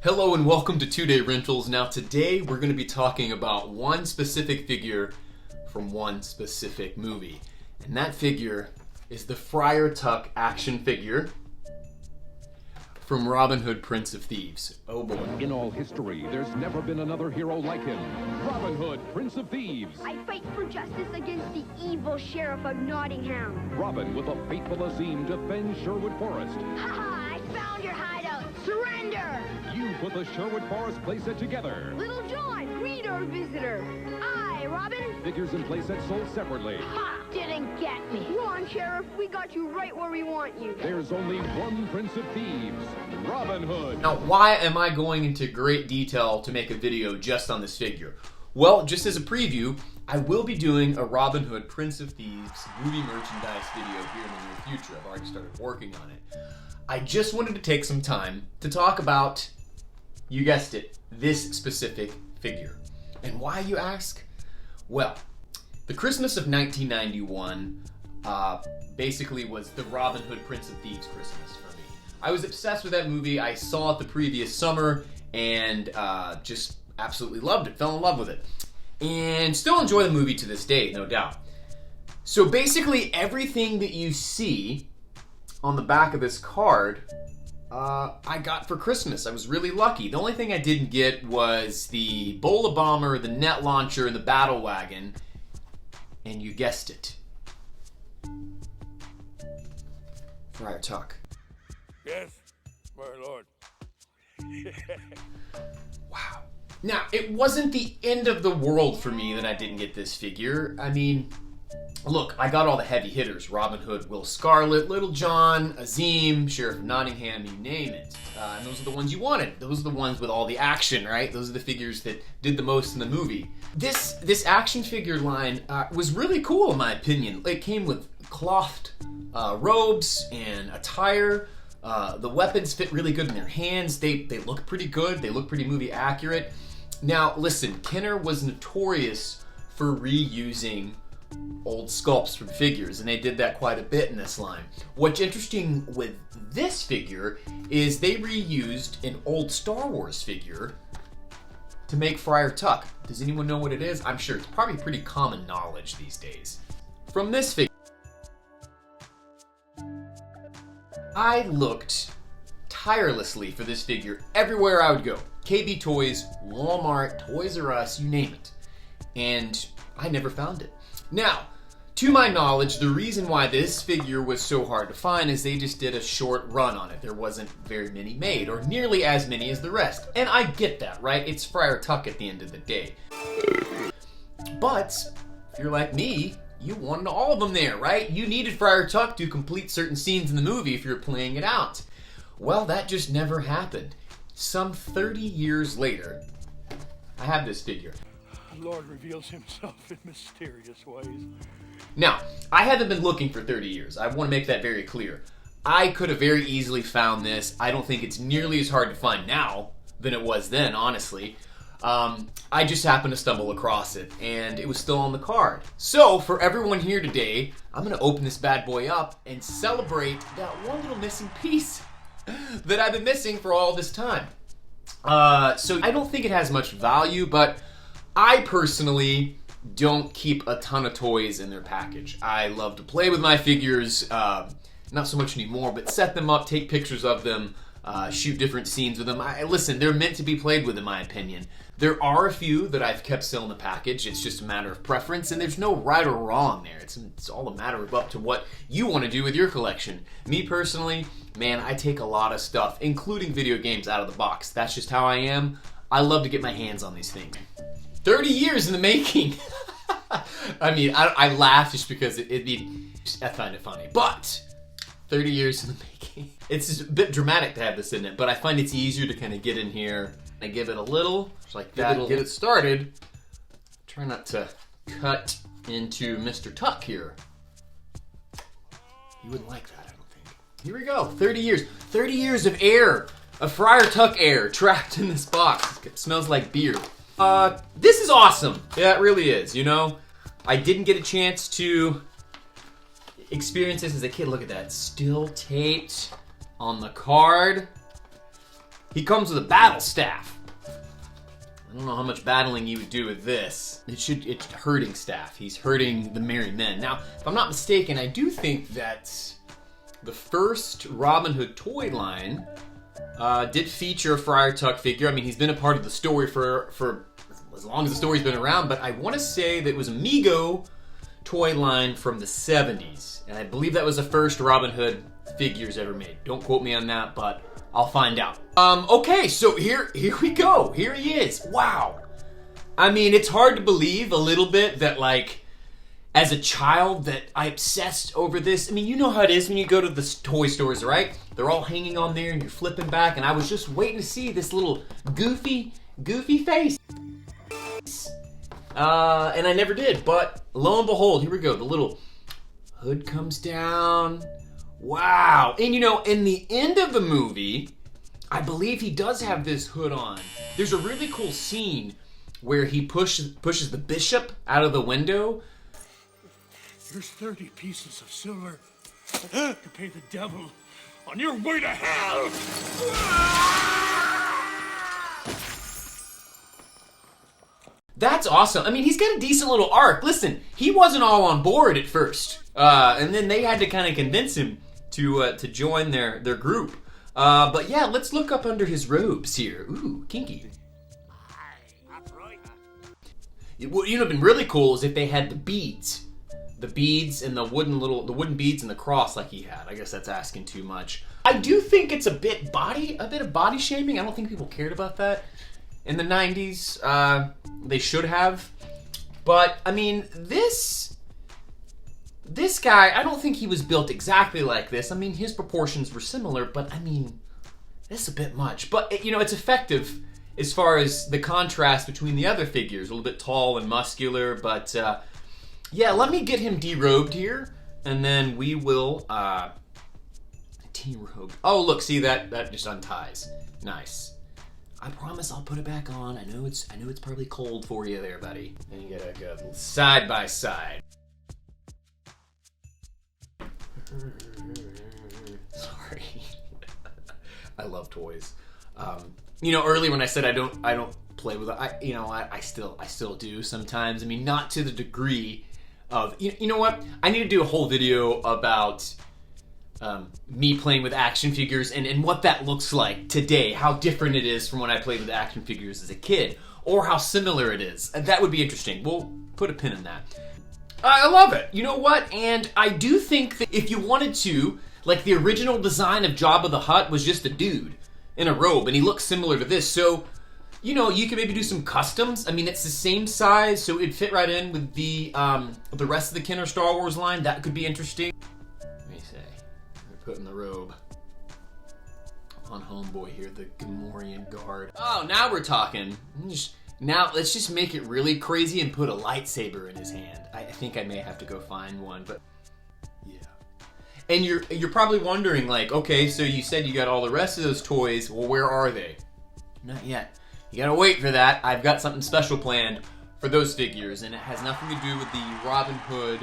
Hello and welcome to 2-Day Rentals. Now today we're going to be talking about one specific figure from one specific movie. And that figure is the Friar Tuck action figure from Robin Hood, Prince of Thieves. Oh boy. In all history, there's never been another hero like him. Robin Hood, Prince of Thieves. I fight for justice against the evil Sheriff of Nottingham. Robin, with a fateful Azim, defends Sherwood Forest. Haha, I found your hideout. Surrender! You put the Sherwood Forest playset together. Little John, greet our visitor. I, Robin. Figures and playsets sold separately. Ha! Didn't get me. Go on, Sheriff. We got you right where we want you. There's only one Prince of Thieves, Robin Hood. Now why am I going into great detail to make a video just on this figure? Well, just as a preview, I will be doing a Robin Hood, Prince of Thieves movie merchandise video here in the near future. I've already started working on it. I just wanted to take some time to talk about, you guessed it, this specific figure. And why, you ask? Well, the Christmas of 1991 basically was the Robin Hood, Prince of Thieves Christmas for me. I was obsessed with that movie. I saw it the previous summer and just absolutely loved it, fell in love with it. And still enjoy the movie to this day, no doubt. So basically everything that you see on the back of this card, I got for Christmas. I was really lucky. The only thing I didn't get was the Bola Bomber, the Net Launcher, and the Battle Wagon. And you guessed it. Friar Tuck. Yes, my lord. Wow. Now, it wasn't the end of the world for me that I didn't get this figure. I mean, look, I got all the heavy hitters. Robin Hood, Will Scarlet, Little John, Azim, Sheriff of Nottingham, you name it. And those are the ones you wanted. Those are the ones with all the action, right? Those are the figures that did the most in the movie. This action figure line was really cool in my opinion. It came with clothed robes and attire. The weapons fit really good in their hands. They look pretty good. They look pretty movie accurate. Now, listen, Kenner was notorious for reusing old sculpts from figures, and they did that quite a bit in this line. What's interesting with this figure is they reused an old Star Wars figure to make Friar Tuck. Does anyone know what it is? I'm sure it's probably pretty common knowledge these days. From this figure, I looked tirelessly for this figure everywhere I would go. KB Toys, Walmart, Toys R Us, you name it. And I never found it. Now, to my knowledge, the reason why this figure was so hard to find is they just did a short run on it. There wasn't very many made, or nearly as many as the rest. And I get that, right? It's Friar Tuck at the end of the day. But, if you're like me, you wanted all of them there, right? You needed Friar Tuck to complete certain scenes in the movie if you're playing it out. Well, that just never happened. Some 30 years later, I have this figure. The Lord reveals himself in mysterious ways. Now, I haven't been looking for 30 years. I want to make that very clear. I could have very easily found this. I don't think it's nearly as hard to find now than it was then, honestly. I just happened to stumble across it, and it was still on the card. So, for everyone here today, I'm going to open this bad boy up and celebrate that one little missing piece that I've been missing for all this time. So, I don't think it has much value, but I personally don't keep a ton of toys in their package. I love to play with my figures, not so much anymore, but set them up, take pictures of them, shoot different scenes with them. Listen, they're meant to be played with in my opinion. There are a few that I've kept still in the package. It's just a matter of preference, and there's no right or wrong there. It's all a matter of up to what you want to do with your collection. Me personally, man, I take a lot of stuff, including video games, out of the box. That's just how I am. I love to get my hands on these things. 30 years in the making. I mean, I laugh just because I find it funny. But 30 years in the making. It's just a bit dramatic to have this in it, but I find it's easier to kind of get in here. I give it a little, just like that, get it started. Try not to cut into Mr. Tuck here. You wouldn't like that, I don't think. Here we go, 30 years. 30 years of air, of Friar Tuck air trapped in this box. It smells like beer. This is awesome. Yeah, it really is, you know? I didn't get a chance to experience this as a kid. Look at that, still taped on the card. He comes with a battle staff. I don't know how much battling you would do with this. It's herding staff. He's herding the merry men. Now, if I'm not mistaken, I do think that the first Robin Hood toy line did feature a Friar Tuck figure. I mean, he's been a part of the story for as long as the story's been around, but I want to say that it was a Mego toy line from the 70s. And I believe that was the first Robin Hood figures ever made. Don't quote me on that, but I'll find out. Okay, so here we go. Here he is. Wow. I mean, it's hard to believe a little bit that, like, as a child that I obsessed over this. I mean, you know how it is when you go to the toy stores, right? They're all hanging on there and you're flipping back, and I was just waiting to see this little goofy face. And I never did, but lo and behold, here we go. The little hood comes down. Wow. And you know, in the end of the movie, I believe he does have this hood on. There's a really cool scene where he pushes the bishop out of the window. Here's 30 pieces of silver to pay the devil on your way to hell. That's awesome. I mean, he's got a decent little arc. Listen, he wasn't all on board at first. And then they had to kind of convince him to join their group. But yeah, let's look up under his robes here. Ooh, kinky. What would have been really cool is if they had the beads and the wooden beads and the cross like he had. I guess that's asking too much. I do think it's a bit of body shaming. I don't think people cared about that in the 90s. They should have. But I mean, this guy, I don't think he was built exactly like this. I mean, his proportions were similar, but I mean, that's a bit much. But, you know, it's effective as far as the contrast between the other figures. A little bit tall and muscular, but yeah, let me get him derobed here, and then we will derobe. Oh, look, see that just unties. Nice. I promise I'll put it back on. I know it's probably cold for you there, buddy. And you gotta go side by side. Sorry. I love toys. You know, earlier when I said I don't play with it, I still do sometimes. I mean, not to the degree of, you know what? I need to do a whole video about me playing with action figures and what that looks like today, how different it is from when I played with action figures as a kid, or how similar it is. That would be interesting. We'll put a pin in that. I love it. You know what? And I do think that if you wanted to, like, the original design of Jabba the Hutt was just a dude in a robe, and he looks similar to this, so, you know, you could maybe do some customs. I mean, it's the same size, so it'd fit right in with the rest of the Kenner Star Wars line. That could be interesting. Let me say, we're putting the robe on homeboy here, the Gamorrean guard. Oh, now we're talking. Now, let's just make it really crazy and put a lightsaber in his hand. I think I may have to go find one, but yeah. And you're probably wondering, like, okay, so you said you got all the rest of those toys. Well, where are they? Not yet. You gotta wait for that. I've got something special planned for those figures, and it has nothing to do with the Robin Hood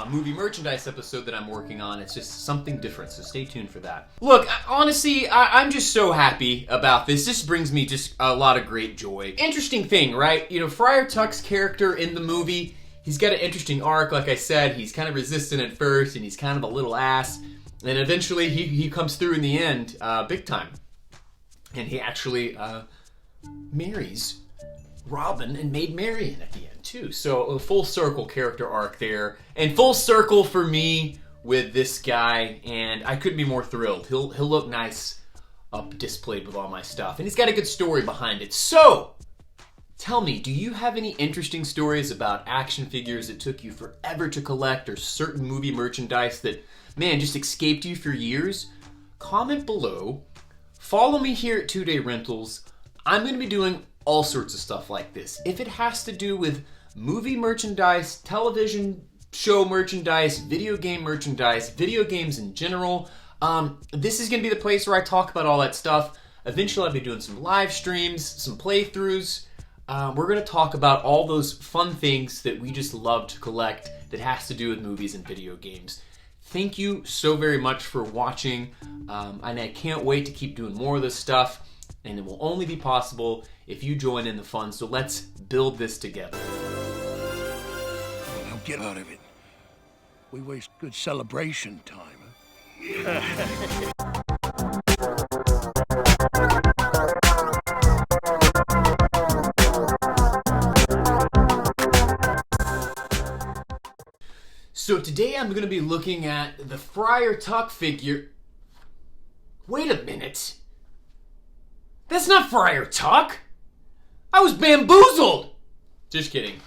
movie merchandise episode that I'm working on. It's just something different, so stay tuned for that. Look, honestly, I'm just so happy about this. This brings me just a lot of great joy. Interesting thing, right? You know, Friar Tuck's character in the movie, he's got an interesting arc. Like I said, he's kind of resistant at first, and he's kind of a little ass, and eventually he comes through in the end, big time. And he actually marries Robin and Maid Marian at the end too. So a full circle character arc there, and full circle for me with this guy, and I couldn't be more thrilled. He'll look nice up displayed with all my stuff, and he's got a good story behind it. So tell me, do you have any interesting stories about action figures that took you forever to collect, or certain movie merchandise that, man, just escaped you for years? Comment below. Follow me here at 2 Day Rentals. I'm going to be doing all sorts of stuff like this. If it has to do with movie merchandise, television show merchandise, video game merchandise, video games in general, this is going to be the place where I talk about all that stuff. Eventually I'll be doing some live streams, some playthroughs. We're going to talk about all those fun things that we just love to collect that has to do with movies and video games. Thank you so very much for watching, and I can't wait to keep doing more of this stuff. and it will only be possible if you join in the fun. So let's build this together. Now get out of it. We waste good celebration time. So today I'm going to be looking at the Friar Tuck figure. Wait a minute. That's not Friar Tuck. I was bamboozled. Just kidding.